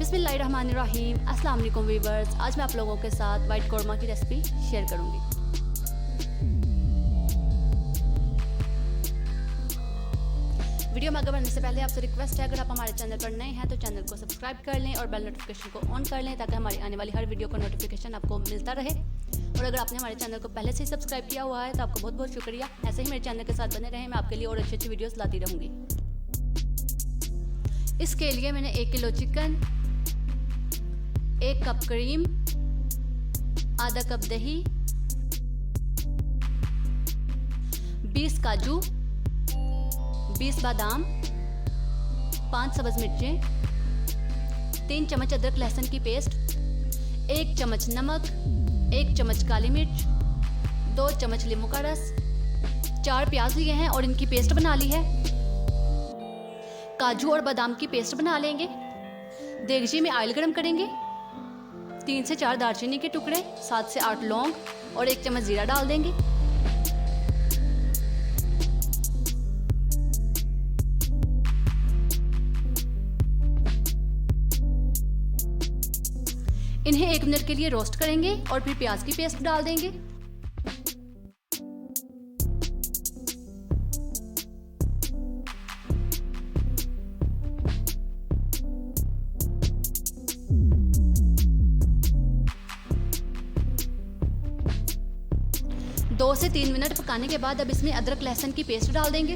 बिस्मिल्लाहिर्रहमानिर्रहीम। अस्सलाम वालेकुम वीवर्स। आज मैं आप लोगों के साथ वाइट कौरमा की रेसिपी शेयर करूंगी। वीडियो में आगे बढ़ने से पहले आपसे रिक्वेस्ट है, अगर आप हमारे चैनल पर नए हैं तो चैनल को सब्सक्राइब कर लें और बेल नोटिफिकेशन को ऑन कर लें ताकि हमारी आने वाली हर वीडियो का नोटिफिकेशन आपको मिलता रहे। और अगर आपने हमारे चैनल को पहले से ही सब्सक्राइब किया हुआ है तो आपको बहुत बहुत शुक्रिया। ऐसे ही मेरे चैनल के साथ बने रहें, मैं आपके लिए और अच्छी अच्छी वीडियोस लाती रहूँगी। इसके लिए मैंने 1 किलो चिकन, 1 कप क्रीम, आधा कप दही, 20 काजू, 20 बादाम, 5 सब्ज़ मिर्चें, 3 चम्मच अदरक लहसुन की पेस्ट, 1 चम्मच नमक, 1 चम्मच काली मिर्च, 2 चम्मच नींबू का रस, 4 प्याज लिए हैं और इनकी पेस्ट बना ली है। काजू और बादाम की पेस्ट बना लेंगे। देगची में ऑयल गरम करेंगे। 3 से 4 दालचीनी के टुकड़े, 7 से 8 लौंग और 1 चम्मच जीरा डाल देंगे। इन्हें 1 मिनट के लिए रोस्ट करेंगे और फिर प्याज की पेस्ट डाल देंगे। दो से 3 मिनट पकाने के बाद अब इसमें अदरक लहसुन की पेस्ट डाल देंगे।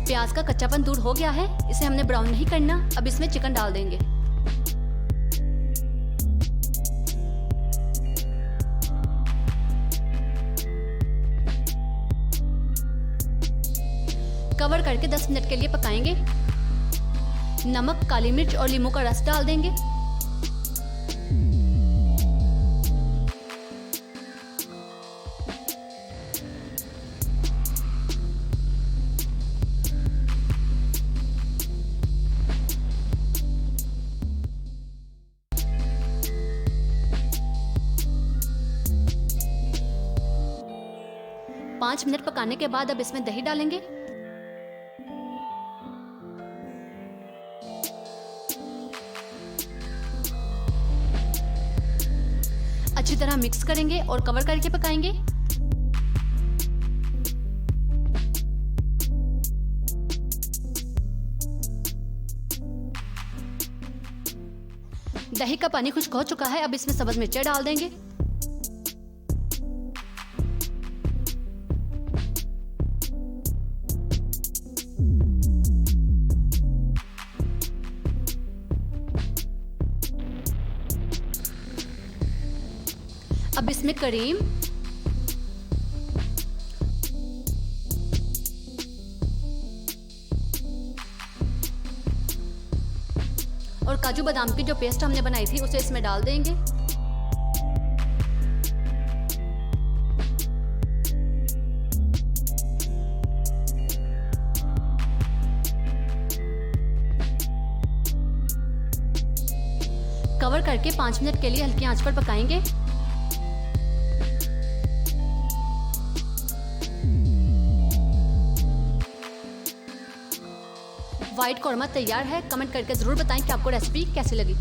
प्याज का कच्चापन दूर हो गया है, इसे हमने ब्राउन नहीं करना। अब इसमें चिकन डाल देंगे। कवर करके 10 मिनट के लिए पकाएंगे। नमक, काली मिर्च और नींबू का रस डाल देंगे। पाँच मिनट पकाने के बाद अब इसमें दही डालेंगे। अच्छी तरह मिक्स करेंगे और कवर करके पकाएंगे। दही का पानी खुश्क हो चुका है, अब इसमें सब्ज़ मिर्चें डाल देंगे। अब इसमें करीम, और काजू बादाम की जो पेस्ट हमने बनाई थी उसे इसमें डाल देंगे। कवर करके 5 मिनट के लिए हल्की आंच पर पकाएंगे। वाइट कौरमा तैयार है। कमेंट करके ज़रूर बताएं कि आपको रेसिपी कैसी लगी।